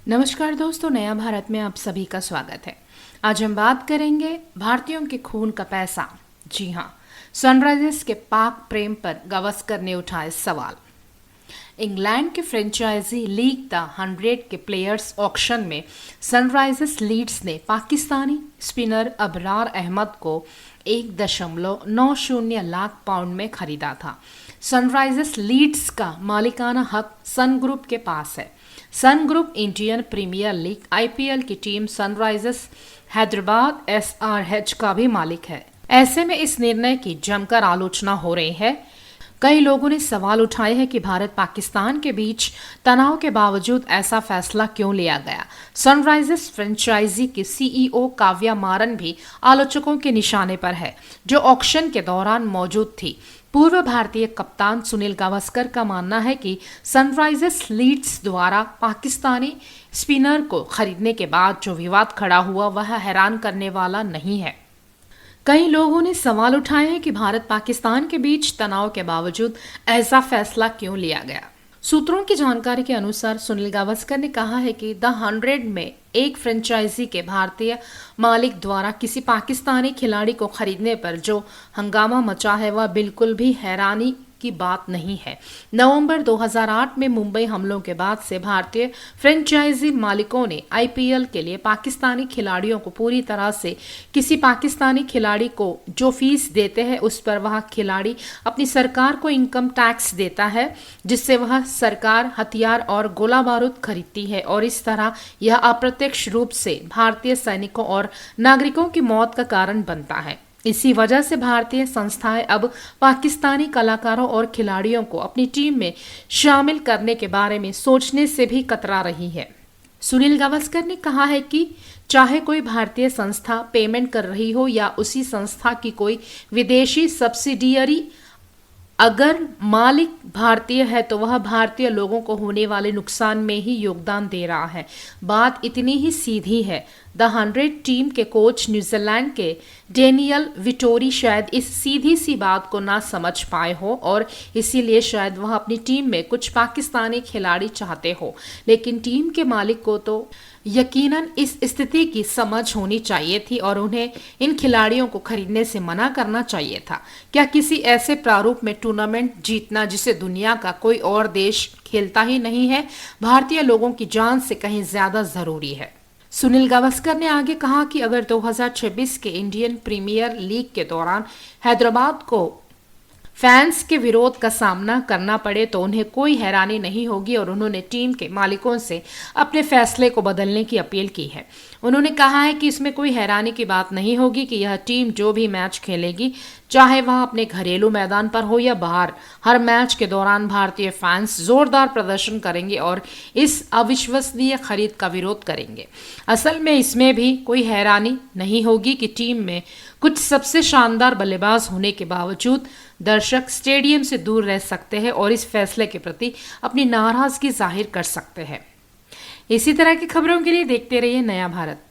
नमस्कार दोस्तों, नया भारत में आप सभी का स्वागत है। आज हम बात करेंगे भारतीयों के खून का पैसा। जी हाँ, सनराइजर्स के पाक प्रेम पर गावस्कर ने उठाए सवाल। इंग्लैंड के फ्रेंचाइजी लीग द 100 के प्लेयर्स ऑक्शन में सनराइजर्स लीड्स ने पाकिस्तानी स्पिनर अबरार अहमद को 1.90 लाख पाउंड में खरीदा था। सनराइजर्स लीड्स का मालिकाना हक सन ग्रुप के पास है। Sun group Indian Premier League IPL की टीम सनराइजर्स हैदराबाद एसआरएच का भी मालिक है। ऐसे में इस निर्णय की जमकर आलोचना हो रही है। कई लोगों ने सवाल उठाए हैं कि भारत पाकिस्तान के बीच तनाव के बावजूद ऐसा फैसला क्यों लिया गया। सनराइजर्स फ्रेंचाइजी की सीईओ काव्या मारन भी आलोचकों के निशाने पर है, जो ऑक्शन के दौरान मौजूद थी। पूर्व भारतीय कप्तान सुनील गावस्कर का मानना है कि सनराइजर्स लीड्स द्वारा पाकिस्तानी स्पिनर को खरीदने के बाद जो विवाद खड़ा हुआ वह हैरान करने वाला नहीं है। कई लोगों ने सवाल उठाए हैं कि भारत पाकिस्तान के बीच तनाव के बावजूद ऐसा फैसला क्यों लिया गया। सूत्रों की जानकारी के अनुसार सुनील गावस्कर ने कहा है कि द 100 में एक फ्रेंचाइजी के भारतीय मालिक द्वारा किसी पाकिस्तानी खिलाड़ी को खरीदने पर जो हंगामा मचा है वह बिल्कुल भी हैरानी की बात नहीं है। नवंबर 2008 में मुंबई हमलों के बाद से भारतीय फ्रेंचाइजी मालिकों ने आईपीएल के लिए पाकिस्तानी खिलाड़ियों को पूरी तरह से किसी पाकिस्तानी खिलाड़ी को जो फीस देते हैं उस पर वह खिलाड़ी अपनी सरकार को इनकम टैक्स देता है, जिससे वह सरकार हथियार और गोला बारूद खरीदती है और इस तरह यह अप्रत्यक्ष रूप से भारतीय सैनिकों और नागरिकों की मौत का कारण बनता है। इसी वजह से भारतीय संस्थाएं अब पाकिस्तानी कलाकारों और खिलाड़ियों को अपनी टीम में शामिल करने के बारे में सोचने से भी कतरा रही है। सुनील गावस्कर ने कहा है कि चाहे कोई भारतीय संस्था पेमेंट कर रही हो या उसी संस्था की कोई विदेशी सब्सिडियरी, अगर मालिक भारतीय है तो वह भारतीय लोगों को होने वाले नुकसान में ही योगदान दे रहा है। बात इतनी ही सीधी है। द 100 टीम के कोच न्यूजीलैंड के डेनियल विटोरी शायद इस सीधी सी बात को ना समझ पाए हो और इसीलिए शायद वह अपनी टीम में कुछ पाकिस्तानी खिलाड़ी चाहते हो, लेकिन टीम के मालिक को तो यकीनन इस स्थिति की समझ होनी चाहिए थी और उन्हें इन खिलाड़ियों को खरीदने से मना करना चाहिए था। क्या किसी ऐसे प्रारूप में टूर्नामेंट जीतना जिसे दुनिया का कोई और देश खेलता ही नहीं है, भारतीय लोगों की जान से कहीं ज्यादा जरूरी है। सुनील गावस्कर ने आगे कहा कि अगर 2026 के इंडियन प्रीमियर लीग के दौरान हैदराबाद को फैंस के विरोध का सामना करना पड़े तो उन्हें कोई हैरानी नहीं होगी और उन्होंने टीम के मालिकों से अपने फैसले को बदलने की अपील की है। उन्होंने कहा है कि इसमें कोई हैरानी की बात नहीं होगी कि यह टीम जो भी मैच खेलेगी, चाहे वह अपने घरेलू मैदान पर हो या बाहर, हर मैच के दौरान भारतीय फैंस जोरदार प्रदर्शन करेंगे और इस अविश्वसनीय खरीद का विरोध करेंगे। असल में इसमें भी कोई हैरानी नहीं होगी कि टीम में कुछ सबसे शानदार बल्लेबाज होने के बावजूद दर्शक स्टेडियम से दूर रह सकते हैं और इस फैसले के प्रति अपनी नाराजगी जाहिर कर सकते हैं। इसी तरह की खबरों के लिए देखते रहिए नया भारत।